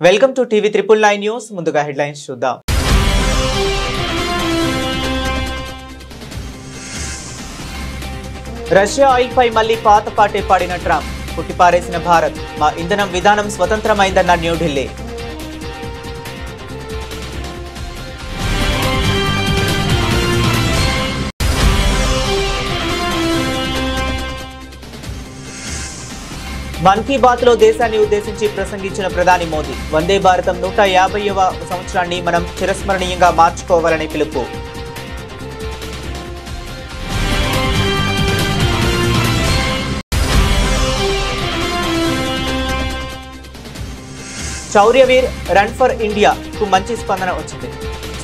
Welcome to TV 999 news. ముందుగా headlines చూద్దాం. Russia oil పై మళ్లీ పాత పాటే పాడిన ట్రంప్. పుట్టిపారేసిన భారత్, మా ఇంధనం విధానం స్వతంత్రమైందన్న న్యూఢిల్లీ. మన్ కీ బాత్ లో దేశాన్ని ఉద్దేశించి ప్రసంగించిన ప్రధాని మోదీ, వందే భారతం 150వ సంవత్సరాన్ని మనం చిరస్మరణీయంగా మార్చుకోవాలని పిలుపు. శౌర్యవీర్ రన్ ఫర్ ఇండియా కు మంచి స్పందన వచ్చింది.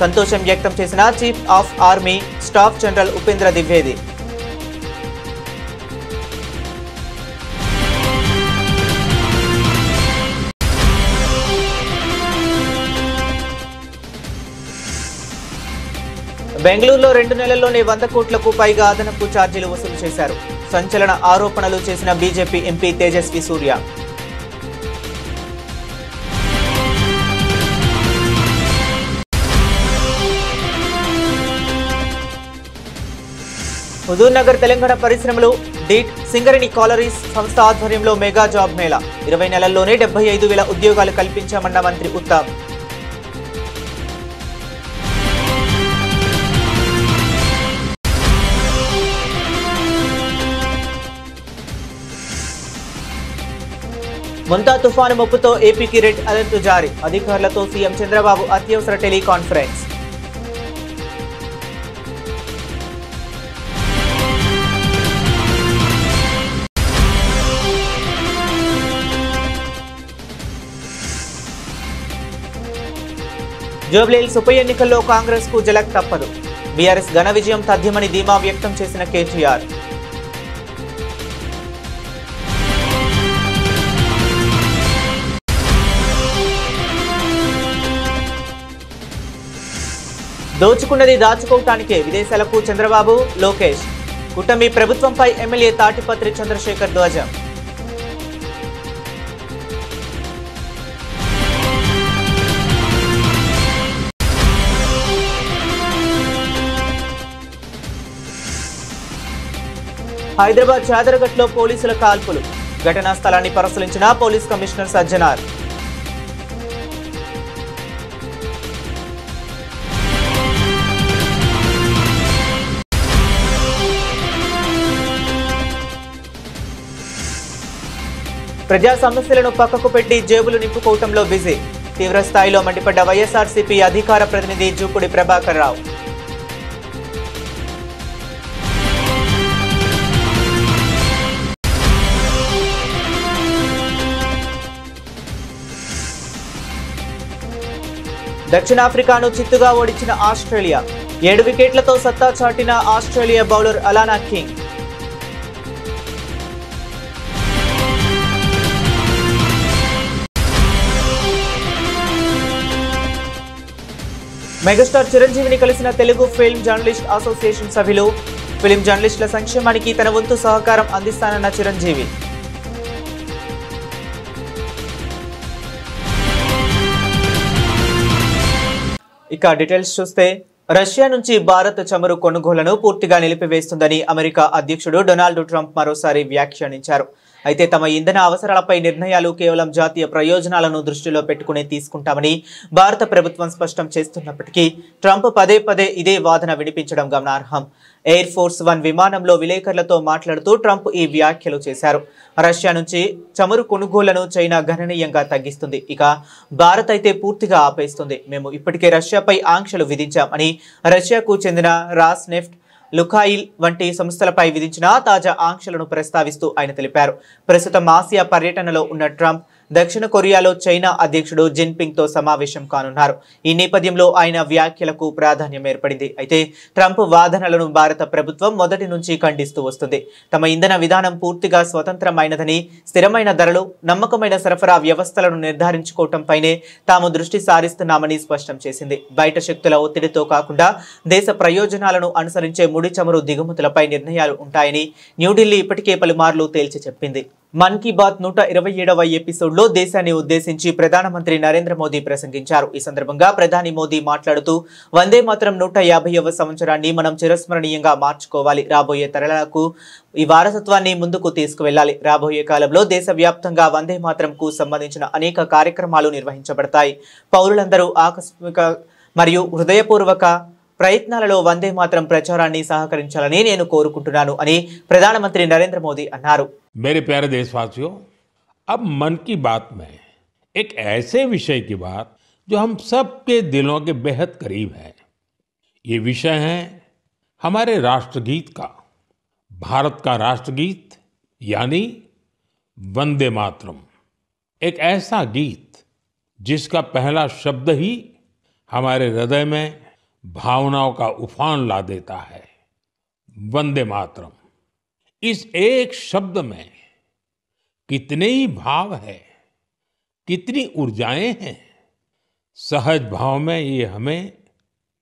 సంతోషం వ్యక్తం చేసిన chief of army staff general Upendra Dwivedi. బెంగళూరులో 2 నెలల్లోనే 100 కోట్లకు పైగా అదనపు ఛార్జీలు వసూలు చేశారు. సంచలన ఆరోపణలు చేసిన బీజేపీ ఎంపీ తేజస్వి సూర్య. హుజూర్ నగర్ తెలంగాణ పరిశ్రమలు డీట్ సింగరేణి కాలరీస్ సంస్థ ఆధ్వర్యంలో మెగా జాబ్ మేళా. 20 నెలల్లోనే 75,000 ఉద్యోగాలు కల్పించామన్న మంత్రి ఉత్తమ్. ముంతా తుఫాను ముప్పుతో ఏపీకి రెడ్ అలర్ట్ జారీ. అధికారులతో సీఎం చంద్రబాబు అత్యవసర టెలికాన్ఫరెన్స్. జూబ్లీహిల్స్ ఉప ఎన్నికల్లో కాంగ్రెస్ కు జలక్ తప్పదు. బీఆర్ఎస్ ఘన విజయం తథ్యమని ధీమా వ్యక్తం చేసిన కేటీఆర్. దోచుకున్నది దాచుకోవటానికే విదేశాలకు చంద్రబాబు, లోకేష్. కూటమి ప్రభుత్వంపై ఎమ్మెల్యే తాటిపత్రి చంద్రశేఖర్ ధ్వజం. హైదరాబాద్ చాదరగట్లో పోలీసుల కాల్పులు. ఘటనా స్థలాన్ని పరిశీలించిన పోలీస్ కమిషనర్ సజ్జనార్. ప్రజా సమస్యలను పక్కకు పెట్టి జేబులు నింపుకోవటంలో బిజీ. తీవ్ర స్థాయిలో మండిపడ్డ వైఎస్ఆర్సీపీ అధికార ప్రతినిధి జూపూడి ప్రభాకర్ రావు. దక్షిణాఫ్రికాను చిత్తుగా ఓడించిన ఆస్ట్రేలియా. 7 వికెట్లతో సత్తా చాటిన Australia bowler Alana King. Megastar చిరంజీవిని కలిసిన తెలుగు ఫిల్మ్ జర్నలిస్ట్ అసోసియేషన్ సభ్యులు. ఫిల్మ్ జర్నలిస్టుల సంక్షేమానికి తన వంతు సహకారం అందిస్తానన్న చిరంజీవి. ఇక డీటెయిల్స్ చూస్తే, రష్యా నుంచి భారత్ చమురు కొనుగోళ్లను పూర్తిగా నిలిపివేస్తుందని అమెరికా అధ్యక్షుడు డొనాల్డ్ ట్రంప్ మరోసారి వ్యాఖ్యానించారు. అయితే తమ ఇంధన అవసరాలపై నిర్ణయాలు కేవలం జాతీయ ప్రయోజనాలను దృష్టిలో పెట్టుకునే తీసుకుంటామని భారత ప్రభుత్వం స్పష్టం చేస్తున్నప్పటికీ ట్రంప్ పదే పదే ఇదే వాదన వినిపించడం గమనార్హం. ఎయిర్ ఫోర్స్ 1 విమానంలో విలేకరులతో మాట్లాడుతూ ట్రంప్ ఈ వ్యాఖ్యలు చేశారు. రష్యా నుంచి చమురు కొనుగోళ్లను చైనా గణనీయంగా తగ్గిస్తుంది. ఇక భారత్ అయితే పూర్తిగా ఆపేస్తుంది. మేము ఇప్పటికే రష్యాపై ఆంక్షలు విధించాం అని రష్యాకు చెందిన రాస్నెఫ్ట్, లుకాయిల్ వంటి సంస్థలపై విధించిన తాజా ఆంక్షలను ప్రస్తావిస్తూ ఆయన తెలిపారు. ప్రస్తుతం ఆసియా పర్యటనలో ఉన్న ట్రంప్ దక్షిణ కొరియాలో చైనా అధ్యక్షుడు జిన్పింగ్ తో సమావేశం కానున్నారు. ఈ నేపథ్యంలో ఆయన వ్యాఖ్యలకు ప్రాధాన్యం ఏర్పడింది. అయితే ట్రంప్ వాదనలను భారత ప్రభుత్వం మొదటి నుంచి ఖండిస్తూ వస్తుంది. తమ ఇంధన విధానం పూర్తిగా స్వతంత్రమైనదని, స్థిరమైన ధరలు, నమ్మకమైన సరఫరా వ్యవస్థలను నిర్ధారించుకోవటంపైనే తాము దృష్టి సారిస్తున్నామని స్పష్టం చేసింది. బయట శక్తుల ఒత్తిడితో కాకుండా దేశ ప్రయోజనాలను అనుసరించే ముడి చమురు దిగుమతులపై నిర్ణయాలు ఉంటాయని న్యూఢిల్లీ ఇప్పటికే పలుమార్లు తేల్చి చెప్పింది. మన్ కీ బాత్ 127వ ఎపిసోడ్లో దేశాన్ని ఉద్దేశించి ప్రధానమంత్రి నరేంద్ర మోదీ ప్రసంగించారు. ఈ సందర్భంగా ప్రధాని మోదీ మాట్లాడుతూ వందే మాతరం 150వ సంవత్సరాన్ని మనం చిరస్మరణీయంగా మార్చుకోవాలి. రాబోయే తరాలకు ఈ వారసత్వాన్ని ముందుకు తీసుకువెళ్లాలి. రాబోయే కాలంలో దేశవ్యాప్తంగా వందే మాతరంకు సంబంధించిన అనేక కార్యక్రమాలు నిర్వహించబడతాయి. పౌరులందరూ ఆకస్మిక మరియు హృదయపూర్వక ప్రయత్నాలలో వందే మాతరం ప్రచారాన్ని సహకరించాలని నేను కోరుకుంటున్నాను అని ప్రధానమంత్రి నరేంద్ర మోదీ అన్నారు. मेरे प्यारे देशवासियों, अब मन की बात में एक ऐसे विषय की बात जो हम सबके दिलों के बेहद करीब है। ये विषय है हमारे राष्ट्रगीत का, भारत का राष्ट्रगीत यानी वंदे मातरम। एक ऐसा गीत जिसका पहला शब्द ही हमारे हृदय में भावनाओं का उफान ला देता है। वंदे मातरम, इस एक शब्द में कितने ही भाव है, कितनी ऊर्जाएं हैं। सहज भाव में ये हमें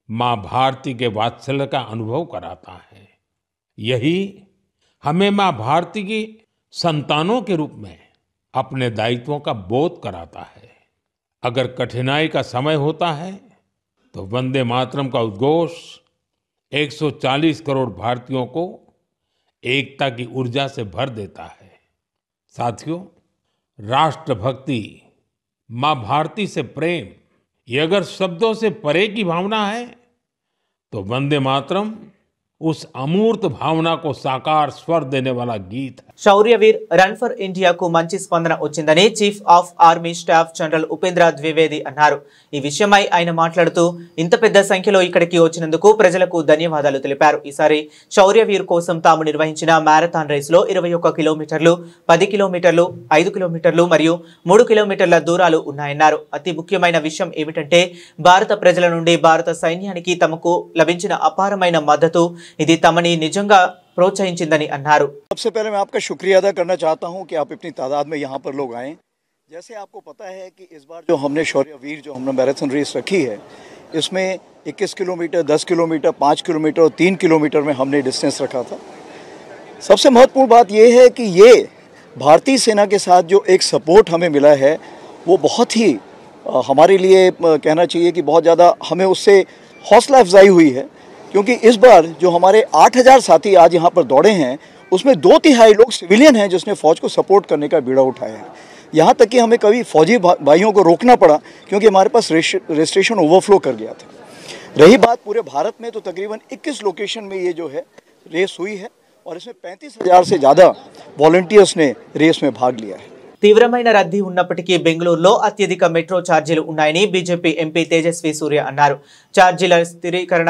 मां भारती के वात्सल्य का अनुभव कराता है। यही हमें मां भारती की संतानों के रूप में अपने दायित्वों का बोध कराता है। अगर कठिनाई का समय होता है तो वंदे मातरम का उद्घोष 140 करोड़ भारतीयों को एकता की ऊर्जा से भर देता है। साथियों, राष्ट्रभक्ति, मां भारती से प्रेम, ये अगर शब्दों से परे की भावना है तो वंदे मातरम उस अमूर्त भावना को साकार स्वर देने वाला गीत है। శౌర్యవీర్ రన్ ఫర్ ఇండియాకు మంచి స్పందన వచ్చిందని chief of army staff general Upendra Dwivedi అన్నారు. ఈ విషయమై ఆయన మాట్లాడుతూ ఇంత పెద్ద సంఖ్యలో ఇక్కడికి వచ్చినందుకు ప్రజలకు ధన్యవాదాలు తెలిపారు. ఈసారి శౌర్యవీర్ కోసం తాము నిర్వహించిన మ్యారథాన్ రేసులో 21 కిలోమీటర్లు, 10 కిలోమీటర్లు, 5 కిలోమీటర్లు మరియు 3 కిలోమీటర్ల దూరాలు ఉన్నాయన్నారు. అతి ముఖ్యమైన విషయం ఏమిటంటే భారత ప్రజల నుండి భారత సైన్యానికి తమకు లభించిన అపారమైన మద్దతు ఇది తమని నిజంగా प्रोत्साहिंचिंదని అన్నారు. सबसे पहले मैं आपका शुक्रिया अदा करना चाहता हूं कि आप इतनी तादाद में यहां पर लोग आए। जैसे आपको पता है कि इस बार जो हमने शौर्यवीर जो हमने मैराथन रेस रखी है, इसमें 21 किलोमीटर, 10 किलोमीटर, 5 किलोमीटर और 3 किलोमीटर में हमने डिस्टेंस रखा था। सबसे महत्वपूर्ण बात यह है कि ये भारतीय सेना के साथ जो एक सपोर्ट हमें मिला है वो बहुत ही हमारे लिए कहना चाहिए कि बहुत ज़्यादा हमें उससे हौसला अफजाई हुई है, क्योंकि इस बार जो हमारे 8000 साथी आज यहाँ पर दौड़े हैं उसमें 2/3 लोग सिविलियन हैं जिसने फ़ौज को सपोर्ट करने का बीड़ा उठाया है। यहाँ तक कि हमें कभी फौजी भाइयों को रोकना पड़ा क्योंकि हमारे पास रजिस्ट्रेशन ओवरफ्लो कर गया था। रही बात पूरे भारत में, तो तकरीबन 21 लोकेशन में ये जो है रेस हुई है और इसमें 35,000 से ज़्यादा वॉलंटियर्स ने रेस में भाग लिया है। తీవ్రమైన రద్దీ ఉన్నప్పటికీ బెంగళూరులో అత్యధిక మెట్రో ఛార్జీలు ఉన్నాయని బీజేపీ ఎంపీ తేజస్వి సూర్య అన్నారు. ఛార్జీల స్థిరీకరణ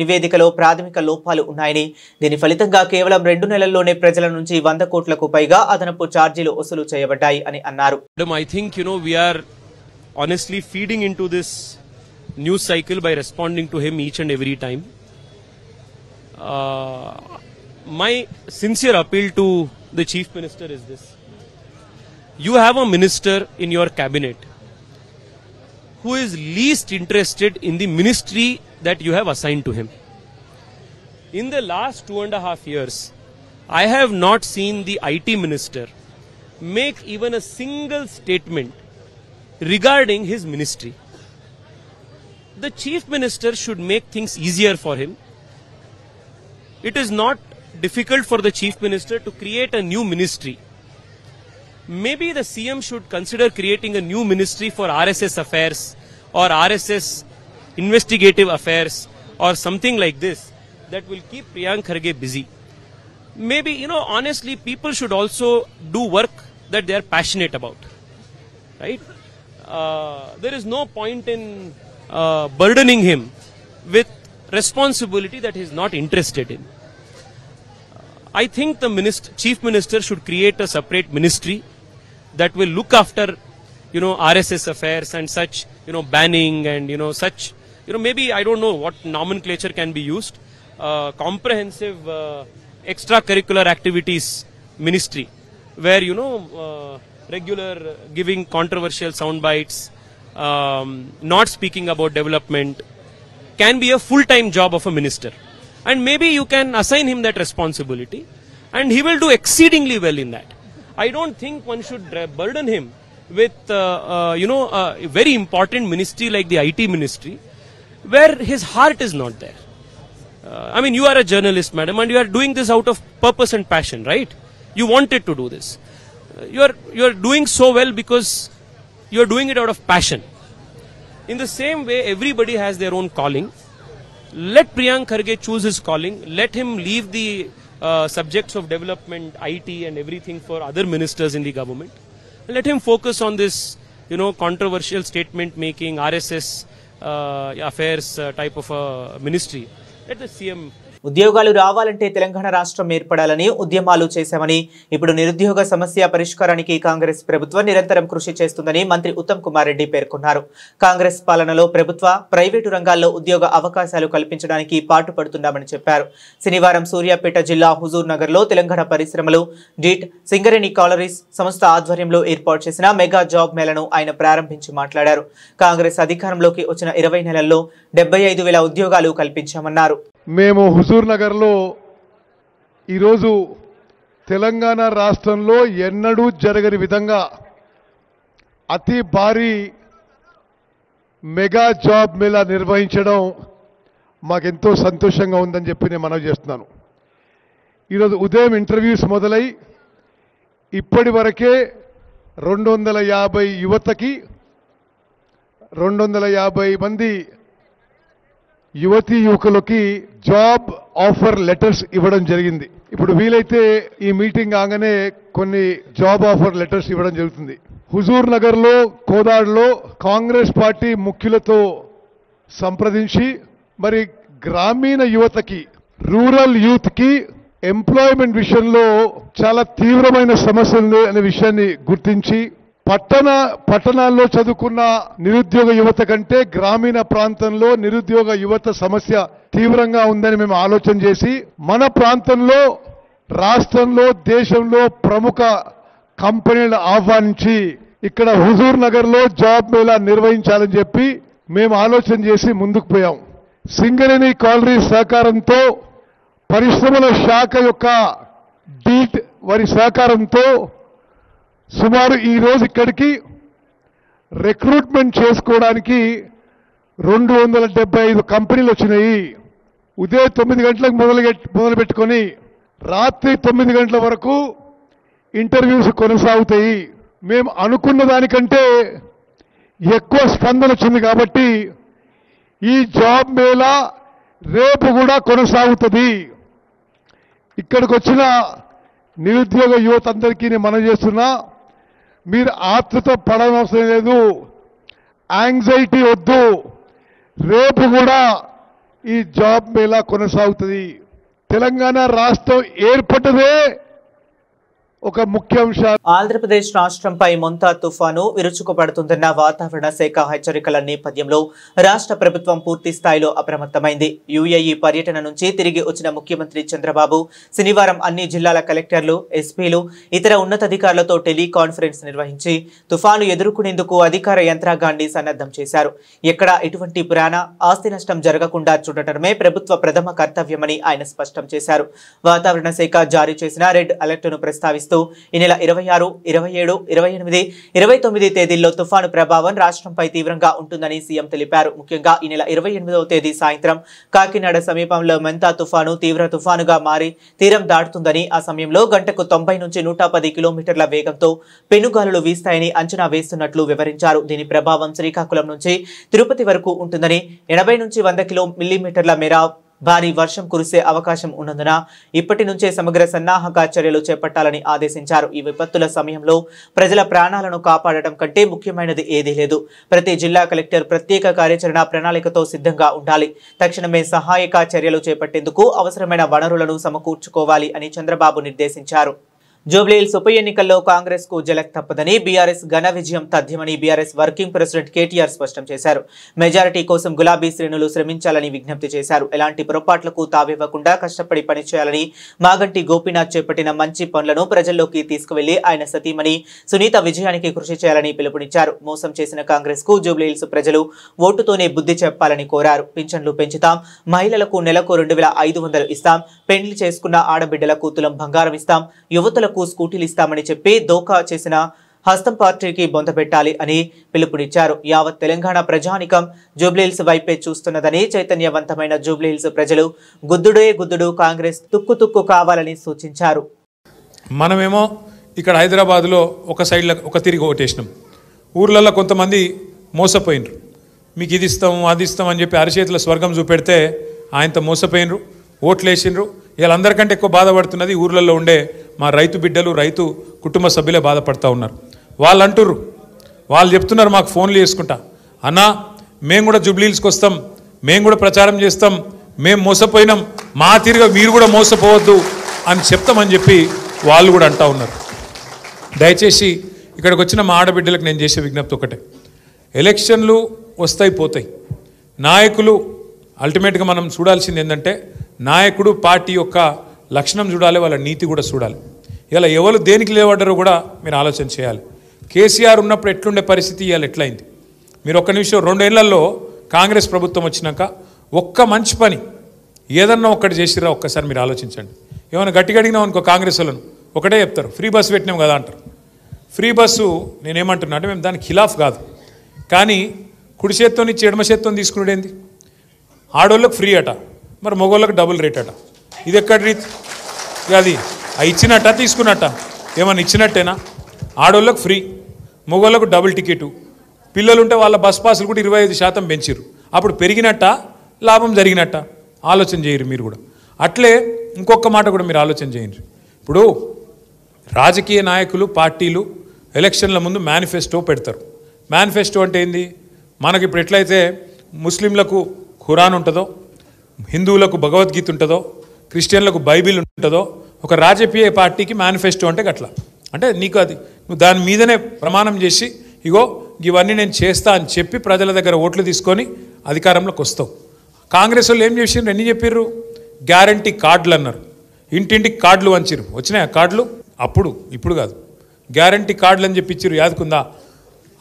నివేదికలో ప్రాథమిక లోపాలు ఉన్నాయని, దీని ఫలితంగా కేవలం 2 నెలల్లోనే ప్రజల నుంచి 100 కోట్లకు పైగా అదనపు ఛార్జీలు వసూలు చేయబడ్డాయి అని అన్నారు. I think we are honestly feeding into this news cycle by responding to him each and every time. My sincere appeal to the Chief Minister is this. You have a minister in your cabinet who is least interested in the ministry that you have assigned to him. In the last 2.5 years, I have not seen the IT minister make even a single statement regarding his ministry. The chief minister should make things easier for him. It is not difficult for the chief minister to create a new ministry. Maybe the CM should consider creating a new ministry for RSS affairs or RSS investigative affairs or something like this that will keep Priyank Kharge busy. Maybe, honestly, people should also do work that they are passionate about, right? There is no point in burdening him with responsibility that he is not interested in. I think the chief minister should create a separate ministry that will look after, RSS affairs and such, banning and, such, maybe I don't know what nomenclature can be used, comprehensive extracurricular activities ministry, where, regular giving controversial sound bites, not speaking about development, can be a full-time job of a minister. And maybe you can assign him that responsibility and he will do exceedingly well in that. I don't think one should burden him with, a very important ministry like the IT ministry, where his heart is not there. I mean, you are a journalist, madam, and you are doing this out of purpose and passion, right? You wanted to do this. You are doing so well because you are doing it out of passion. In the same way, everybody has their own calling. Let Priyank Kharge choose his calling. Let him leave the subjects of development, IT and everything for other ministers in the government. Let him focus on this, controversial statement making, RSS affairs type of a ministry. Let the CM. ఉద్యోగాలు రావాలంటే తెలంగాణ రాష్ట్రం ఏర్పడాలని ఉద్యమాలు చేశామని ఇప్పుడు నిరుద్యోగ సమస్య పరిష్కారానికి కాంగ్రెస్ ప్రభుత్వం నిరంతరం కృషి చేస్తుందని మంత్రి ఉత్తమ్ కుమార్ రెడ్డి పేర్కొన్నారు. కాంగ్రెస్ పాలనలో ప్రభుత్వ ప్రైవేటు రంగాల్లో ఉద్యోగ అవకాశాలు కల్పించడానికి పాటుపడుతున్నామని చెప్పారు. శనివారం సూర్యాపేట జిల్లా హుజూర్ నగర్ లో తెలంగాణ పరిశ్రమలు డీట్ సింగరేణి కాలరీస్ సంస్థ ఆధ్వర్యంలో ఏర్పాటు చేసిన మెగా జాబ్ మేళను ఆయన ప్రారంభించి మాట్లాడారు. కాంగ్రెస్ అధికారంలోకి వచ్చిన 20 నెలల్లో 75,000 ఉద్యోగాలు కల్పించామన్నారు. మేము హుజూర్ నగర్లో ఈరోజు తెలంగాణ రాష్ట్రంలో ఎన్నడూ జరగని విధంగా అతి భారీ మెగా జాబ్ మేళా నిర్వహించడం మాకెంతో సంతోషంగా ఉందని చెప్పి నేను మనవి చేస్తున్నాను. ఈరోజు ఉదయం ఇంటర్వ్యూస్ మొదలై ఇప్పటి వరకే 250 యువతకి 250 మంది యువతీ యువకులకి జాబ్ ఆఫర్ లెటర్స్ ఇవ్వడం జరిగింది. ఇప్పుడు వీలైతే ఈ మీటింగ్ కాగానే కొన్ని జాబ్ ఆఫర్ లెటర్స్ ఇవ్వడం జరుగుతుంది. హుజూర్ నగర్ లో కోదాడులో కాంగ్రెస్ పార్టీ ముఖ్యులతో సంప్రదించి మరి గ్రామీణ యువతకి రూరల్ యూత్ కి ఎంప్లాయ్మెంట్ విషయంలో చాలా తీవ్రమైన సమస్యలు అనే విషయాన్ని గుర్తించి పట్టణాల్లో చదువుకున్న నిరుద్యోగ యువత కంటే గ్రామీణ ప్రాంతంలో నిరుద్యోగ యువత సమస్య తీవ్రంగా ఉందని మేము ఆలోచన చేసి మన ప్రాంతంలో రాష్ట్రంలో దేశంలో ప్రముఖ కంపెనీలను ఆహ్వానించి ఇక్కడ హుజూర్ నగర్ లో జాబ్ మేళా నిర్వహించాలని చెప్పి మేము ఆలోచన చేసి ముందుకు పోయాం. సింగరేణి కాలరీ సహకారంతో పరిశ్రమల శాఖ యొక్క డీట్ వారి సహకారంతో సుమారు ఈ రోజు ఇక్కడికి రిక్రూట్మెంట్ చేసుకోవడానికి 275 కంపెనీలు వచ్చినాయి. ఉదయం 9 గంటలకు మొదలు పెట్టుకొని రాత్రి 9 గంటల వరకు ఇంటర్వ్యూస్ కొనసాగుతాయి. మేము అనుకున్న దానికంటే ఎక్కువ స్పందన వచ్చింది కాబట్టి ఈ జాబ్ మేళా రేపు కూడా కొనసాగుతుంది. ఇక్కడికి వచ్చిన నిరుద్యోగ యువత అందరికీ నేను మనవి చేస్తున్నా, మీరు ఆతృత పడనవసరం లేదు, యాంగ్జైటీ వద్దు. రేపు కూడా ఈ జాబ్ మేళా కొనసాగుతుంది. తెలంగాణ రాష్ట్రం ఏర్పడ్డదే ఒక ముఖ్య అంశం. ఆంధ్రప్రదేశ్ రాష్ట్రంపై మొంతా తుఫాను విరుచుకుపడుతుందన్న వాతావరణ శాఖ హెచ్చరికల నేపథ్యంలో రాష్ట్ర ప్రభుత్వం పూర్తి స్థాయిలో అప్రమత్తమైంది. యుఏఈ పర్యటన నుంచి తిరిగి వచ్చిన ముఖ్యమంత్రి చంద్రబాబు శనివారం అన్ని జిల్లాల కలెక్టర్లు, ఎస్పీలు, ఇతర ఉన్నతాధికారులతో టెలికాన్ఫరెన్స్ నిర్వహించి తుఫాను ఎదుర్కొనేందుకు అధికార యంత్రాంగాన్ని సన్నద్ధం చేశారు. ఎక్కడా ఎటువంటి ప్రాణ ఆస్తి నష్టం జరగకుండా చూడటమే ప్రభుత్వ ప్రథమ కర్తవ్యమని ఆయన స్పష్టం చేశారు. వాతావరణ శాఖ జారీ చేసిన రెడ్ అలర్ట్ను ప్రస్తావిస్తూ ఈ నెల 26, 27, 28, 29 తేదీల్లో తుఫాను ప్రభావం రాష్ట్రంపై తీవ్రంగా ఉంటుందని సీఎం తెలిపారు. ముఖ్యంగా ఈ నెల 28వ తేదీ సాయంత్రం కాకినాడ సమీపంలో మెంతా తుఫాను తీవ్ర తుఫానుగా మారి తీరం దాటుతుందని, ఆ సమయంలో గంటకు 90 నుంచి 110 కిలోమీటర్ల వేగంతో పెనుగాలులు వీస్తాయని అంచనా వేస్తున్నట్లు వివరించారు. దీని ప్రభావం శ్రీకాకుళం నుంచి తిరుపతి వరకు ఉంటుందని, 80 నుంచి 100 మిల్లీమీటర్ల మేర భారీ వర్షం కురిసే అవకాశం ఉన్నందున ఇప్పటి నుంచే సమగ్ర సన్నాహక చర్యలు చేపట్టాలని ఆదేశించారు. ఈ విపత్తుల సమయంలో ప్రజల ప్రాణాలను కాపాడటం కంటే ముఖ్యమైనది ఏదీ లేదు. ప్రతి జిల్లా కలెక్టర్ ప్రత్యేక కార్యాచరణ ప్రణాళికతో సిద్ధంగా ఉండాలి. తక్షణమే సహాయక చర్యలు చేపట్టేందుకు అవసరమైన వనరులను సమకూర్చుకోవాలి అని చంద్రబాబు నిర్దేశించారు. జూబ్లీహిల్స్ ఉప ఎన్నికల్లో కాంగ్రెస్ కు జలక్ తప్పదని, బీఆర్ఎస్ ఘన విజయం తథ్యమని బీఆర్ఎస్ వర్కింగ్ ప్రెసిడెంట్ కేటీఆర్ స్పష్టం చేశారు. మెజారిటీ కోసం గులాబీ శ్రేణులు శ్రమించాలని విజ్ఞప్తి చేశారు. ఎలాంటి పొరపాట్లకు తావివ్వకుండా కష్టపడి పనిచేయాలని, మాగంటి గోపీనాథ్ చేపట్టిన మంచి పనులను ప్రజల్లోకి తీసుకువెళ్లి ఆయన సతీమణి సునీత విజయానికి కృషి చేయాలని పిలుపునిచ్చారు. మోసం చేసిన కాంగ్రెస్ కు జూబ్లీహిల్స్ ప్రజలు ఓటుతోనే బుద్ధి చెప్పాలని కోరారు. పింఛన్లు పెంచుతాం, మహిళలకు నెలకు 2,500 ఇస్తాం, పెండ్లి చేసుకున్న ఆడబిడ్డలకు తులం బంగారం ఇస్తాం, యువతులకు యువకులకు స్కూటీలు ఇస్తామని చెప్పి దోఖా చేసిన హస్తం పార్టీకి బొందపెట్టాలి అని పిలుపునిచ్చారు. యావత్ తెలంగాణ ప్రజానికం జూబ్లీహిల్స్ వైపే చూస్తున్నదని, చైతన్యవంతమైన జూబ్లీహిల్స్ ప్రజలు గుద్దుడే గుద్దుడు కాంగ్రెస్ తుక్కు కావాలని సూచించారు. మనమేమో ఇక్కడ హైదరాబాద్లో ఒక సైడ్లో ఒక తిరిగి ఓటేసినాం. ఊర్లలో కొంతమంది మోసపోయినరు. మీకు ఇది ఇస్తాం అది ఇస్తాం అని చెప్పి అరచేతిలో స్వర్గం చూపెడితే ఆయనతో మోసపోయినరు, ఓట్లు వేసినరు. వీళ్ళందరికంటే ఎక్కువ బాధపడుతున్నది ఊర్లలో ఉండే మా రైతు బిడ్డలు, రైతు కుటుంబ సభ్యులే బాధపడుతూ ఉన్నారు. వాళ్ళు అంటుర్రు, వాళ్ళు చెప్తున్నారు మాకు ఫోన్లు చేసుకుంటా, అన్నా మేము కూడా జూబ్లీహిల్స్కి వస్తాం, మేము కూడా ప్రచారం చేస్తాం, మేము మోసపోయినాం, మా తీరుగా మీరు కూడా మోసపోవద్దు అని చెప్తామని చెప్పి వాళ్ళు కూడా అంటూ ఉన్నారు. దయచేసి ఇక్కడికి వచ్చిన మా ఆడబిడ్డలకు నేను చేసే విజ్ఞప్తి ఒకటే, ఎలక్షన్లు వస్తాయి పోతాయి, నాయకులు అల్టిమేట్గా మనం చూడాల్సింది ఏంటంటే నాయకుడు పార్టీ యొక్క లక్షణం చూడాలి, వాళ్ళ నీతి కూడా చూడాలి. ఇలా ఎవరు దేనికి లేవడ్డారో కూడా మీరు ఆలోచన చేయాలి. కేసీఆర్ ఉన్నప్పుడు ఎట్లుండే పరిస్థితి ఇవాళ ఎట్లయింది మీరు ఒక్క నిమిషం. 2 ఏళ్లలో కాంగ్రెస్ ప్రభుత్వం వచ్చినాక ఒక్క మంచి పని ఏదన్నా ఒక్కటి చేసిరా ఒక్కసారి మీరు ఆలోచించండి. ఏమైనా గట్టిగా అడిగినాం అనుకో కాంగ్రెస్ వాళ్ళను ఒకటే చెప్తారు, ఫ్రీ బస్సు పెట్టినాం కదా అంటారు. ఫ్రీ బస్సు నేనేమంటున్నా అంటే మేము దానికి ఖిలాఫ్ కాదు, కానీ కుడి చేత్తో నుంచి ఎడమ చేత్తో తీసుకునేది ఆడోళ్ళకి ఫ్రీ అట, మరి మగోళ్ళకి డబుల్ రేట్ అట. ఇది ఎక్కడ రీతి? అది ఇచ్చినట్ట తీసుకున్నట్ట? ఏమన్నా ఇచ్చినట్టేనా? ఆడోళ్ళకు ఫ్రీ, మగోళ్ళకు డబుల్ టికెటు, పిల్లలు ఉంటే వాళ్ళ బస్ పాసులు కూడా 25% పెంచారు. అప్పుడు పెరిగినట్ట లాభం జరిగినట్ట? ఆలోచన చేయరు మీరు కూడా. అట్లే ఇంకొక మాట కూడా మీరు ఆలోచన చేయండి. ఇప్పుడు రాజకీయ నాయకులు పార్టీలు ఎలక్షన్ల ముందు మేనిఫెస్టో పెడతారు. మేనిఫెస్టో అంటే ఏంది? మనకి ఇప్పుడు ఎట్లయితే ముస్లింలకు ఖురాన్ ఉంటుందో, హిందువులకు భగవద్గీత ఉంటుందో, క్రిస్టియన్లకు బైబిల్ ఉంటుందో, ఒక రాజకీయ పార్టీకి మేనిఫెస్టో అంటే గట్లా. అంటే నీకు అది నువ్వు దాని మీదనే ప్రమాణం చేసి ఇగో ఇవన్నీ నేను చేస్తా అని చెప్పి ప్రజల దగ్గర ఓట్లు తీసుకొని అధికారంలోకి వస్తావు. కాంగ్రెస్ వాళ్ళు ఏం చేసిండ్రు? ఎన్ని చెప్పిర్రు? గ్యారంటీ కార్డులు అన్నారు, ఇంటింటికి కార్డులు వంచిరు. వచ్చినాయి కార్డులు? అప్పుడు, ఇప్పుడు కాదు. గ్యారంటీ కార్డులు అని చెప్పి ఇచ్చిర్రు. యాదుకుందా?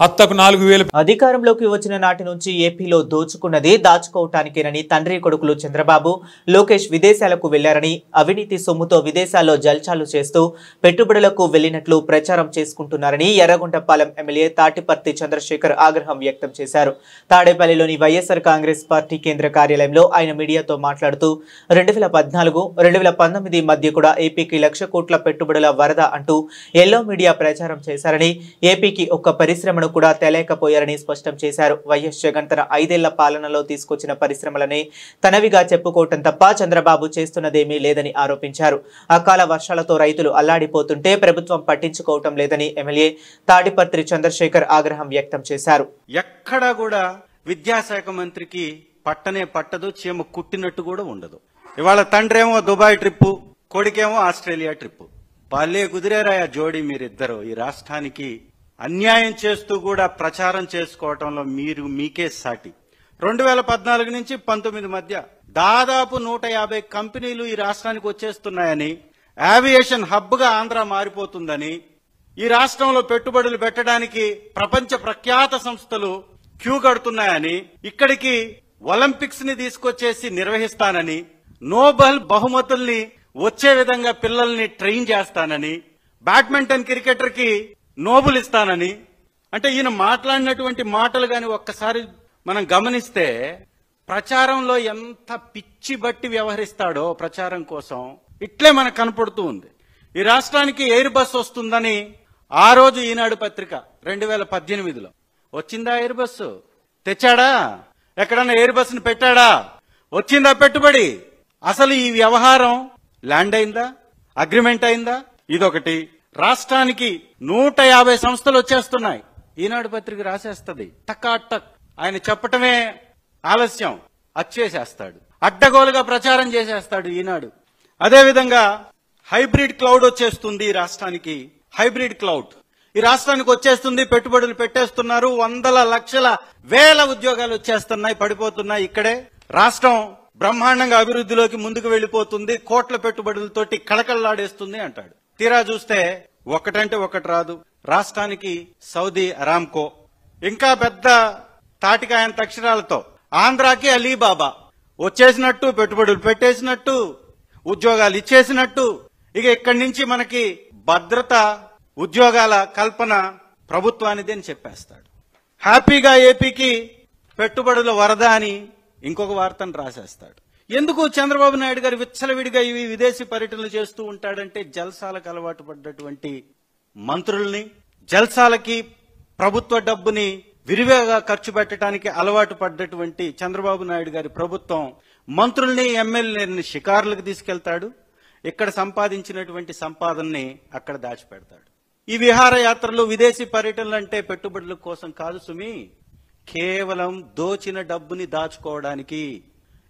అత్తకు 4000. అధికారంలోకి వచ్చిన నాటి నుంచి ఏపీలో దోచుకున్నది దాచుకోవటానికేనని తండ్రి కొడుకులు చంద్రబాబు, లోకేష్ విదేశాలకు వెళ్లారని, అవినీతి సొమ్ముతో విదేశాల్లో జల్చాలు చేస్తూ పెట్టుబడులకు వెళ్లినట్లు ప్రచారం చేసుకుంటున్నారని ఎర్రగొండపాలెం ఎమ్మెల్యే తాటిపర్తి చంద్రశేఖర్ ఆగ్రహం వ్యక్తం చేశారు. తాడేపల్లిలోని వైఎస్ఆర్ కాంగ్రెస్ పార్టీ కేంద్ర కార్యాలయంలో ఆయన మీడియాతో మాట్లాడుతూ 2014-2019 మధ్య కూడా ఏపీకి 1,00,000 కోట్ల పెట్టుబడుల వరద అంటూ ఎల్లో మీడియా ప్రచారం చేశారని, ఏపీకి ఒక్క పరిశ్రమ కూడా తేలేకపోయారని స్పష్టం చేశారు. వైఎస్ జగన్ తన 5 ఏళ్ల పాలనలో తీసుకొచ్చిన పరిశ్రమలనే తనవిగా చెప్పుకోవటం తప్ప చంద్రబాబు చేస్తున్నదేమీ లేదని ఆరోపించారు. అకాల వర్షాలతో రైతులు అల్లాడిపోతుంటే ప్రభుత్వం పట్టించుకోవటం లేదని ఎమ్మెల్యే తాటిపర్తి చంద్రశేఖర్ ఆగ్రహం వ్యక్తం చేశారు. ఎక్కడా కూడా విద్యాశాఖ మంత్రికి పట్టనే పట్టదు, చీమ కుట్టినట్టు కూడా ఉండదు. ఇవాళ తండ్రేమో దుబాయ్ ట్రిప్పు, కొడుకేమో ఆస్ట్రేలియా ట్రిప్పు. పాలే కుదిరేరాయా జోడీ మీరిద్దరు. ఈ రాష్ట్రానికి అన్యాయం చేస్తూ కూడా ప్రచారం చేసుకోవటంలో మీకే సాటి. 2014 నుంచి 19 మధ్య దాదాపు 150 కంపెనీలు ఈ రాష్ట్రానికి వచ్చేస్తున్నాయని, ఏవియేషన్ హబ్ గా ఆంధ్ర మారిపోతుందని, ఈ రాష్ట్రంలో పెట్టుబడులు పెట్టడానికి ప్రపంచ ప్రఖ్యాత సంస్థలు క్యూ కడుతున్నాయని, ఇక్కడికి ఒలింపిక్స్ ని తీసుకొచ్చేసి నిర్వహిస్తానని, నోబెల్ బహుమతుల్ని వచ్చే విధంగా పిల్లల్ని ట్రైన్ చేస్తానని, బ్యాడ్మింటన్ క్రికెటర్ కి నోబెల్ ఇస్తానని, అంటే ఈయన మాట్లాడినటువంటి మాటలు గాని ఒక్కసారి మనం గమనిస్తే ప్రచారంలో ఎంత పిచ్చి బట్టి వ్యవహరిస్తాడో ప్రచారం కోసం ఇట్లే మనకు కనపడుతూ ఉంది. ఈ రాష్ట్రానికి ఎయిర్ బస్ వస్తుందని ఆ రోజు ఈనాడు పత్రిక 2018లో వచ్చిందా? ఎయిర్ బస్సు తెచ్చాడా? ఎక్కడన్నా ఎయిర్ బస్ ని పెట్టాడా? వచ్చిందా పెట్టుబడి? అసలు ఈ వ్యవహారం ల్యాండ్ అయిందా? అగ్రిమెంట్ అయిందా? ఇదొకటి. రాష్ట్రానికి 150 సంస్థలు వచ్చేస్తున్నాయి. ఈనాడు పత్రిక రాసేస్తుంది టక్. ఆయన చెప్పటమే ఆలస్యం, అచ్చేసేస్తాడు, అడ్డగోలుగా ప్రచారం చేసేస్తాడు ఈనాడు. అదేవిధంగా హైబ్రిడ్ క్లౌడ్ వచ్చేస్తుంది ఈ రాష్ట్రానికి. హైబ్రిడ్ క్లౌడ్ ఈ రాష్ట్రానికి వచ్చేస్తుంది, పెట్టుబడులు పెట్టేస్తున్నారు, 100 లక్షల వేల ఉద్యోగాలు వచ్చేస్తున్నాయి, పడిపోతున్నాయి. ఇక్కడే రాష్ట్రం బ్రహ్మాండంగా అభివృద్ధిలోకి ముందుకు వెళ్లిపోతుంది, కోట్ల పెట్టుబడులతోటి కళకళలాడేస్తుంది అంటాడు. తీరా చూస్తే ఒకటంటే ఒకటి రాదు. రాష్ట్రానికి సౌదీ అరామ్కో, ఇంకా పెద్ద తాటికాయంత అక్షరాలతో ఆంధ్రాకి అలీబాబా వచ్చేసినట్టు, పెట్టుబడులు పెట్టేసినట్టు, ఉద్యోగాలు ఇచ్చేసినట్టు. ఇక ఇక్కడి నుంచి మనకి భద్రత ఉద్యోగాల కల్పన ప్రభుత్వానిదే అని చెప్పేస్తాడు. హ్యాపీగా ఏపీకి పెట్టుబడుల వరద అని ఇంకొక వార్తను రాసేస్తాడు. ఎందుకు చంద్రబాబు నాయుడు గారు విచ్చలవిడిగా ఇవి విదేశీ పర్యటనలు చేస్తూ ఉంటాడంటే జల్సాలకు అలవాటు పడ్డటువంటి మంత్రుల్ని, జల్సాలకి ప్రభుత్వ డబ్బుని విరివిగా ఖర్చు పెట్టడానికి అలవాటు పడ్డటువంటి చంద్రబాబు నాయుడు గారి ప్రభుత్వం మంత్రుల్ని, ఎమ్మెల్యేలని షికారులకు తీసుకెళ్తాడు. ఇక్కడ సంపాదించినటువంటి సంపాదనని అక్కడ దాచిపెడతాడు. ఈ విహారయాత్రలు, విదేశీ పర్యటనలు అంటే పెట్టుబడుల కోసం కాదు సుమి, కేవలం దోచిన డబ్బుని దాచుకోవడానికి.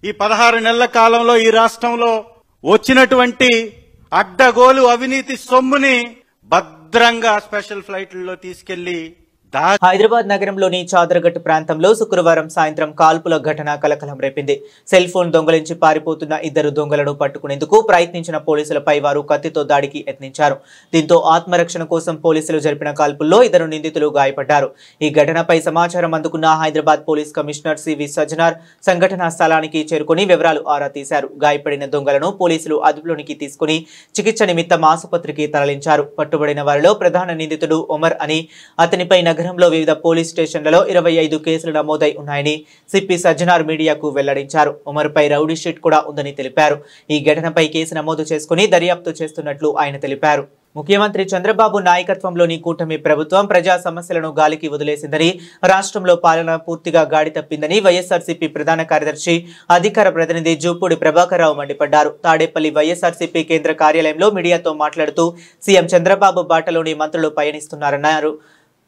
ఈ 16 నెలల కాలంలో ఈ రాష్ట్రంలో వచ్చినటువంటి అడ్డగోలు అవినీతి సొమ్ముని భద్రంగా స్పెషల్ ఫ్లైట్లలో తీసుకెళ్లి హైదరాబాద్ నగరంలోని చాదరగట్టు ప్రాంతంలో శుక్రవారం సాయంత్రం కాల్పుల ఘటన కలకలం రేపింది. సెల్ ఫోన్ దొంగలించి పారిపోతున్న 2 దొంగలను పట్టుకునేందుకు ప్రయత్నించిన పోలీసులపై వారు కత్తితో దాడికి యత్నించారు. దీంతో ఆత్మరక్షణ కోసం పోలీసులు జరిపిన కాల్పుల్లో 2 నిందితులు గాయపడ్డారు. ఈ ఘటనపై సమాచారం అందుకున్న Hyderabad police commissioner CV Sajjanar సంఘటనా స్థలానికి చేరుకుని వివరాలు ఆరా తీశారు. గాయపడిన దొంగలను పోలీసులు అదుపులోనికి తీసుకుని చికిత్స నిమిత్తం ఆసుపత్రికి తరలించారు. పట్టుబడిన వారిలో ప్రధాన నిందితుడు ఒమర్ అని, అతనిపై నగరంలో వివిధ పోలీస్ స్టేషన్లలో 25 కేసులు నమోదై ఉన్నాయని సిపి సజ్జనార్ మీడియాకు వెల్లడించారు. ఉమర్పై రౌడీ షీట్ కూడా ఉందని తెలిపారు. ఈ ఘటనపై కేసు నమోదు చేసుకుని దర్యాప్తు చేస్తున్నట్లు ఆయన తెలిపారు. ముఖ్యమంత్రి చంద్రబాబు నాయకత్వంలోని కూటమి ప్రభుత్వం ప్రజా సమస్యలను గాలికి వదిలేసిందని, రాష్ట్రంలో పాలన పూర్తిగా గాడి తప్పిందని వైఎస్ఆర్సీపీ ప్రధాన కార్యదర్శి, అధికార ప్రతినిధి జూపూడి ప్రభాకర్ రావు మండిపడ్డారు. తాడేపల్లి వైఎస్ఆర్సీపీ కేంద్ర కార్యాలయంలో మీడియాతో మాట్లాడుతూ సీఎం చంద్రబాబు బాటలోని మంత్రులు పయనిస్తున్నారన్నారు.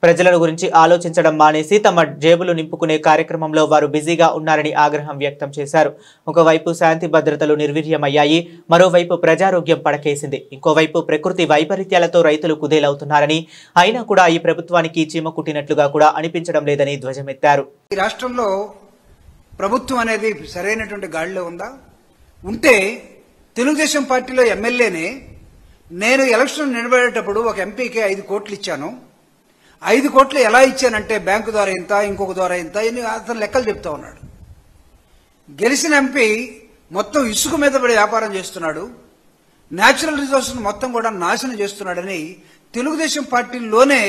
ప్రజల గురించి ఆలోచించడం మానేసి తమ జేబులు నింపుకునే కార్యక్రమంలో వారు బిజీగా ఉన్నారని ఆగ్రహం వ్యక్తం చేశారు. ఒకవైపు శాంతి భద్రతలు నిర్వీర్యమయ్యాయి, మరోవైపు ప్రజారోగ్యం పడకేసింది, ఇంకోవైపు ప్రకృతి వైపరీత్యాలతో రైతులు కుదేలవుతున్నారని, అయినా కూడా ఈ ప్రభుత్వానికి చీమ కుట్టినట్లుగా కూడా అనిపించడం లేదని ధ్వజమెత్తారు. ఈ రాష్ట్రంలో ప్రభుత్వం అనేది సరైనటువంటి గాడిలో ఉందా? ఉంటే తెలుగుదేశం పార్టీలో ఎమ్మెల్యేనే నేను ఎలక్షన్ నిలబడేటప్పుడు ఒక ఎంపీకి 5 కోట్లు ఇచ్చాను. 5 కోట్లు ఎలా ఇచ్చానంటే బ్యాంకు ద్వారా ఇంత, ఇంకొక ద్వారా ఇంత, అతను లెక్కలు చెప్తా ఉన్నాడు. గెలిచిన ఎంపీ మొత్తం ఇసుక మీద పడి వ్యాపారం చేస్తున్నాడు, న్యాచురల్ రిసోర్సెస్ మొత్తం కూడా నాశనం చేస్తున్నాడని తెలుగుదేశం పార్టీలోనే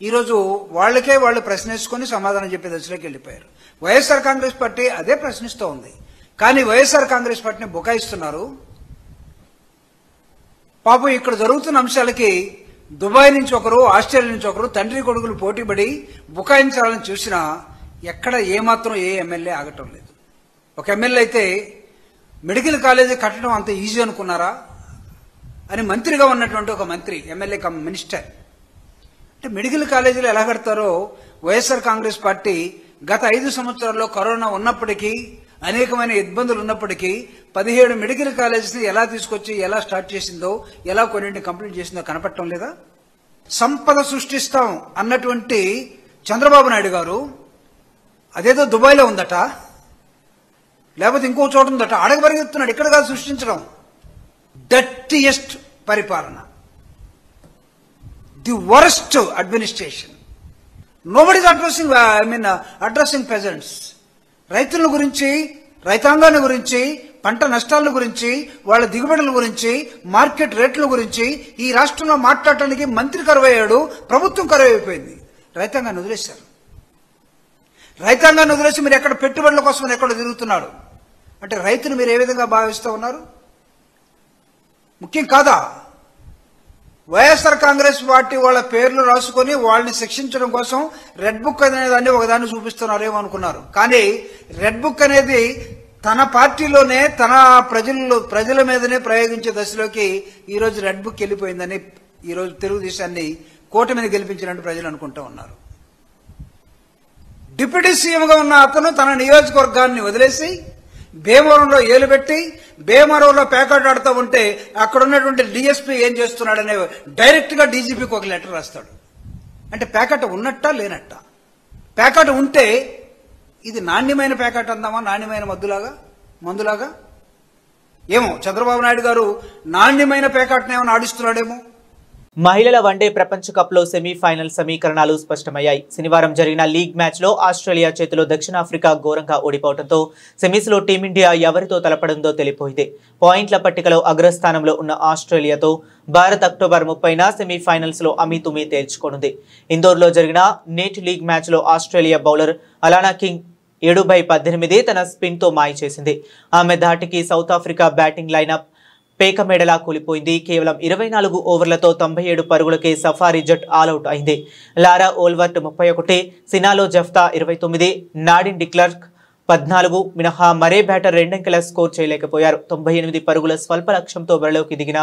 ఈరోజు వాళ్ళకే వాళ్ళు ప్రశ్నించుకొని సమాధానం చెప్పే దశలోకి వెళ్ళిపోయారు. వైఎస్ఆర్ కాంగ్రెస్ పార్టీ అదే ప్రశ్నిస్తూ ఉంది. కానీ వైఎస్ఆర్ కాంగ్రెస్ పార్టీని బుకాయిస్తున్నారు. పాపం ఇక్కడ జరుగుతున్న అంశాలకి దుబాయ్ నుంచి ఒకరు, ఆస్ట్రేలియా నుంచి ఒకరు తండ్రి కొడుకులు పోటీపడి బుకాయించాలని చూసినా ఎక్కడ ఏమాత్రం ఏ ఎమ్మెల్యే ఆగటం లేదు. ఒక ఎమ్మెల్యే అయితే మెడికల్ కాలేజీ కట్టడం అంత ఈజీ అనుకున్నారా అని మంత్రిగా ఉన్నటువంటి ఒక మంత్రి, ఎమ్మెల్యే కమ్ మినిస్టర్, అంటే మెడికల్ కాలేజీలు ఎలా కడతారో వైఎస్ఆర్ కాంగ్రెస్ పార్టీ గత 5 సంవత్సరాల్లో కరోనా ఉన్నప్పటికీ, అనేకమైన ఇబ్బందులు ఉన్నప్పటికీ 17 మెడికల్ కాలేజెస్ ని ఎలా తీసుకొచ్చి ఎలా స్టార్ట్ చేసిందో, ఎలా కొన్నింటిని కంప్లీట్ చేసిందో కనపడటం లేదా? సంపద సృష్టిస్తాం అన్నటువంటి చంద్రబాబు నాయుడు గారు అదేదో దుబాయ్లో ఉందట, లేకపోతే ఇంకో చోట ఉందట, అడగబరిగెత్తున్నాడు. ఇక్కడ కాదు సృష్టించడం. డర్టీయెస్ట్ పరిపాలన, the worst administration. Nobody is addressing pageants. రైతుల గురించి, రైతాంగాన్ని గురించి, పంట నష్టాల గురించి, వాళ్ళ దిగుబడుల గురించి, మార్కెట్ రేట్ల గురించి ఈ రాష్ట్రంలో మాట్లాడటానికి మంత్రి కరువయ్యాడు, ప్రభుత్వం కరువైపోయింది. రైతాంగాన్ని వదిలేశారు. రైతాంగాన్ని వదిలేసి మీరు ఎక్కడ పెట్టుబడుల కోసం ఎక్కడ తిరుగుతున్నాడు అంటే రైతును మీరు ఏ విధంగా భావిస్తూ ఉన్నారు? ముఖ్యం కాదా? వైఎస్ఆర్ కాంగ్రెస్ పార్టీ వాళ్ళ పేర్లు రాసుకొని వాళ్ళని శిక్షించడం కోసం రెడ్ బుక్ అనేదాన్ని ఒకదాన్ని చూపిస్తున్నారేమో అనుకున్నారు. కానీ రెడ్ బుక్ అనేది తన పార్టీలోనే, తన ప్రజల మీదనే ప్రయోగించే దశలోకి ఈరోజు రెడ్ బుక్ వెళ్ళిపోయిందని ఈరోజు తెలుగుదేశాన్ని కూటమిని గెలిపించినట్టు ప్రజలు అనుకుంటూ ఉన్నారు. డిప్యూటీ సీఎంగా ఉన్న అతను తన నియోజకవర్గాన్ని వదిలేసి భీమవరంలో ఏలు పెట్టి భీమవరంలో ప్యాకెట్ ఆడుతూ ఉంటే అక్కడ ఉన్నటువంటి డిఎస్పీ ఏం చేస్తున్నాడనే డైరెక్ట్ గా డీజీపీకి ఒక లెటర్ రాస్తాడు. అంటే ప్యాకెట్ ఉన్నట్టా లేనట్టా? ప్యాకెట్ ఉంటే ఇది నాణ్యమైన ప్యాకెట్ అందామా, నాణ్యమైన మందులాగా? ఏమో చంద్రబాబు నాయుడు గారు నాణ్యమైన ప్యాకెట్ని ఏమైనా ఆడిస్తున్నాడేమో. మహిళల వన్డే ప్రపంచ కప్ లో సెమీఫైనల్ సమీకరణాలు స్పష్టమయ్యాయి. శనివారం జరిగిన లీగ్ మ్యాచ్ లో ఆస్ట్రేలియా చేతిలో దక్షిణాఫ్రికా ఘోరంగా ఓడిపోవడంతో సెమీస్ లో టీమిండియా ఎవరితో తలపడందో తెలిపోయింది. పాయింట్ల పట్టికలో అగ్రస్థానంలో ఉన్న ఆస్ట్రేలియాతో భారత్ అక్టోబర్ 30న సెమీఫైనల్స్ లో అమీతుమీ తేల్చుకోనుంది. ఇందోర్లో జరిగిన నేటి లీగ్ మ్యాచ్ లో ఆస్ట్రేలియా బౌలర్ అలానా కింగ్ 7/18 తన స్పిన్ తో మాయ చేసింది. ఆమె ధాటికి సౌత్ ఆఫ్రికా బ్యాటింగ్ లైనప్ పేకమేడలా కూలిపోయింది. కేవలం 24 ఓవర్లతో 97 పరుగులకే సఫారీ జట్ ఆల్అౌట్ అయింది. లారా ఓల్వర్ట్ 31, సినాలో జఫ్తా 29, నాడిన్ డిక్లర్క్ 14 మినహా మరే బ్యాటర్ రెండంకెల స్కోర్ చేయలేకపోయారు. 98 పరుగుల స్వల్ప లక్ష్యంతో బరిలోకి దిగిన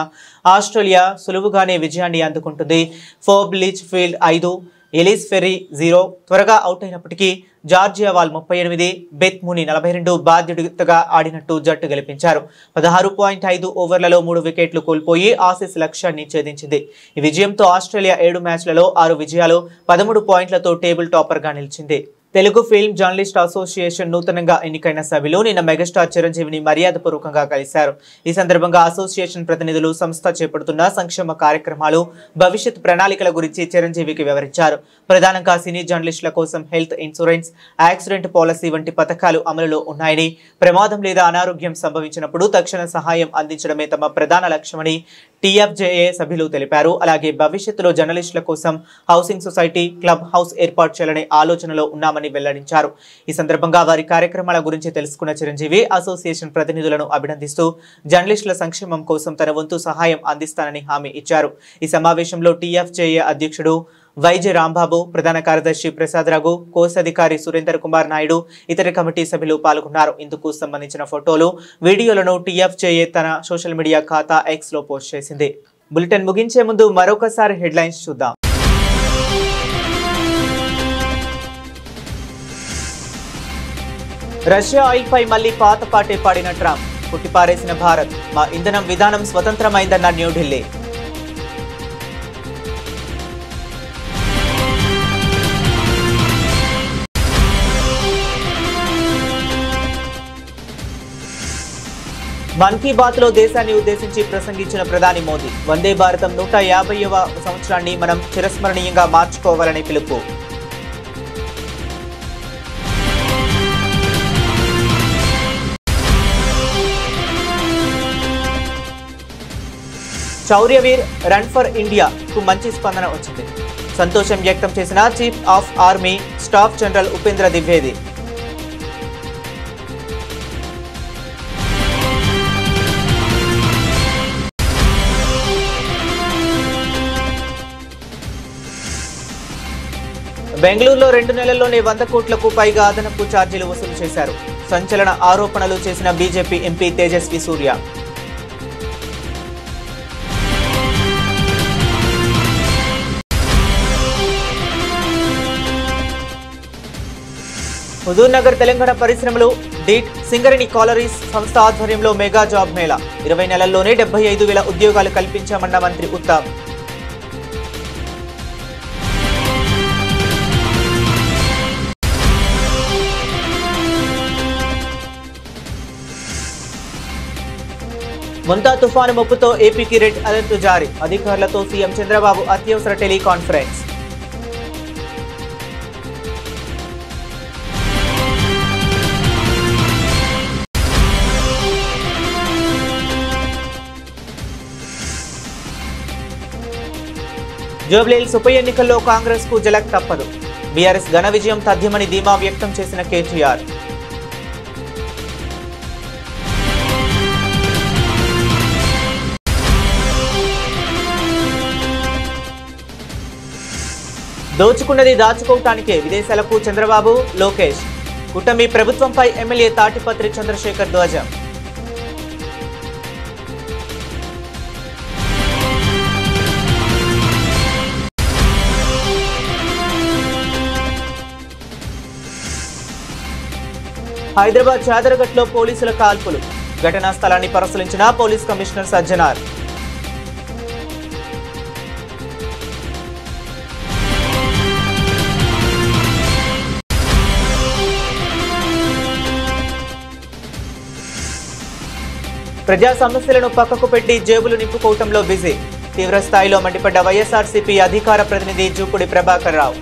ఆస్ట్రేలియా సులువుగానే విజయాన్ని అందుకుంటుంది. ఫోర్బ్ లీచ్ ఫీల్డ్ 5, ఎలిస్ ఫెర్రీ 0 త్వరగా అవుట్ అయినప్పటికీ జార్జియా వాల్ 38, బెత్ ముని 42 బాధ్యతగా ఆడినట్టు జట్టు గెలిపించారు. 16.5 ఓవర్లలో 3 వికెట్లు కోల్పోయి ఆసీస్ లక్ష్యాన్ని ఛేదించింది. ఈ విజయంతో ఆస్ట్రేలియా 7 మ్యాచ్లలో 6 విజయాలు 13 పాయింట్లతో టేబుల్ టాపర్ గా నిలిచింది. తెలుగు ఫిల్మ్ జర్నలిస్ట్ అసోసియేషన్ నూతనంగా ఎన్నికైన సభ్యులు నిన్న మెగాస్టార్ చిరంజీవిని మర్యాదపూర్వకంగా కలిశారు. ఈ సందర్భంగా అసోసియేషన్ ప్రతినిధులు సంస్థ చేపడుతున్న సంక్షేమ కార్యక్రమాలు, భవిష్యత్ ప్రణాళికల గురించి చిరంజీవికి వివరించారు. ప్రధానంగా సినీ జర్నలిస్టుల కోసం హెల్త్ ఇన్సూరెన్స్, యాక్సిడెంట్ పాలసీ వంటి పథకాలు అమలులో ఉన్నాయని, ప్రమాదం లేదా అనారోగ్యం సంభవించినప్పుడు తక్షణ సహాయం అందించడమే తమ ప్రధాన లక్ష్యమని టీఎఫ్జేఏ సభ్యులు తెలిపారు. అలాగే భవిష్యత్తులో జర్నలిస్టుల కోసం హౌసింగ్ సొసైటీ, క్లబ్ హౌస్ ఏర్పాటు చేయాలనే ఆలోచనలో ఉన్నామని వెల్లడించారు. ఈ సందర్భంగా వారి కార్యక్రమాల గురించి తెలుసుకున్న చిరంజీవి అసోసియేషన్ ప్రతినిధులను అభినందిస్తూ జర్నలిస్టుల సంక్షేమం కోసం తన వంతు సహాయం అందిస్తానని హామీ ఇచ్చారు. ఈ సమావేశంలో టీఎఫ్జేఏ అధ్యక్షుడు వైజే రాంబాబు, ప్రధాన కార్యదర్శి ప్రసాద్ రఘు, కోశాధికారి సురేందర్ కుమార్ నాయుడు, ఇతర కమిటీ సభ్యులు పాల్గొన్నారు. ఇందుకు సంబంధించిన ఫోటోలు, వీడియోలను టీఎఫ్జేఏ తన సోషల్ మీడియా ఖాతా ఎక్స్ లో పోస్ట్ చేసింది. బులెటిన్ ముగించే ముందు మరొకసారి హెడ్లైన్స్ చూద్దాం. రష్యా ఆయిల్ పై మళ్లీ పాత పాటే పాడిన ట్రంప్, కొట్టిపారేసిన భారత్, మా ఇంధనం విధానం స్వతంత్రమైందన్న న్యూఢిల్లీ. మన్ కీ బాత్ లో దేశాన్ని ఉద్దేశించి ప్రసంగించిన ప్రధాని మోదీ, వందే భారతం 150వ సంవత్సరాన్ని మనం చిరస్మరణీయంగా మార్చుకోవాలని పిలుపు. శౌర్యవీర్ రన్ ఫర్ ఇండియాకు మంచి స్పందన వచ్చింది. సంతోషం వ్యక్తం చేసిన chief of army staff general Upendra Dwivedi. బెంగళూరులో 2 నెలల్లోనే 100 కోట్లకు పైగా అదనపు ఛార్జీలు వసూలు చేశారు. సంచలన ఆరోపణలు చేసిన బీజేపీ ఎంపీ తేజస్వి సూర్య. హుజూర్ నగర్ తెలంగాణ పరిశ్రమలు డీట్ సింగరేణి కాలరీస్ సంస్థ ఆధ్వర్యంలో మెగా జాబ్ మేళా. 20 నెలల్లోనే 75,000 ఉద్యోగాలు కల్పించామన్న మంత్రి ఉత్తమ్. ముంతా తుఫాను ముప్పుతో ఏపీకి రెడ్ అలర్ట్ జారీ. అధికారులతో సీఎం చంద్రబాబు అత్యవసర టెలికాన్ఫరెన్స్. జూబ్లీహిల్స్ ఉప ఎన్నికల్లో కాంగ్రెస్ కు జలక్ తప్పదు. బీఆర్ఎస్ ఘన విజయం తథ్యమని ధీమా వ్యక్తం చేసిన కేటీఆర్. దోచుకున్నది దాచుకోవటానికే విదేశాలకు చంద్రబాబు, లోకేష్. కూటమి ప్రభుత్వంపై ఎమ్మెల్యే తాటిపత్రి చంద్రశేఖర్ ధ్వజం. హైదరాబాద్ చాదరగట్లో పోలీసుల కాల్పులు. ఘటనా స్థలాన్ని పరిశీలించిన పోలీస్ కమిషనర్ సజ్జనార్. ప్రజా సమస్యలను పక్కకు పెట్టి జేబులు నింపుకోవటంలో బిజీ. తీవ్ర స్థాయిలో మండిపడ్డ వైఎస్ఆర్సీపీ అధికార ప్రతినిధి జూపూడి ప్రభాకర్ రావు.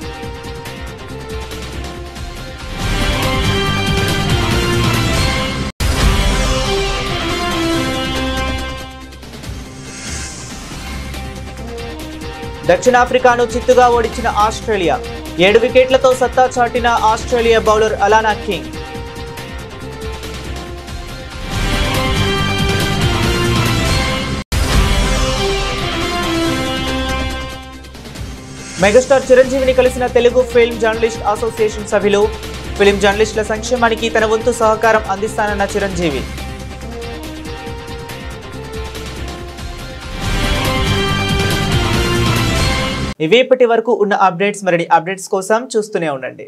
దక్షిణాఫ్రికాను చిత్తుగా ఓడించిన ఆస్ట్రేలియా. 7 వికెట్లతో సత్తా చాటిన Australia bowler Alana King. Megastar చిరంజీవిని కలిసిన తెలుగు ఫిల్మ్ జర్నలిస్ట్ అసోసియేషన్ సభ్యులు. ఫిల్మ్ జర్నలిస్టుల సంక్షేమానికి తన వంతు సహకారం అందిస్తానన్న చిరంజీవి. ఇవి ఇప్పటి వరకు ఉన్న అప్డేట్స్. మరిన్ని అప్డేట్స్ కోసం చూస్తూనే ఉండండి.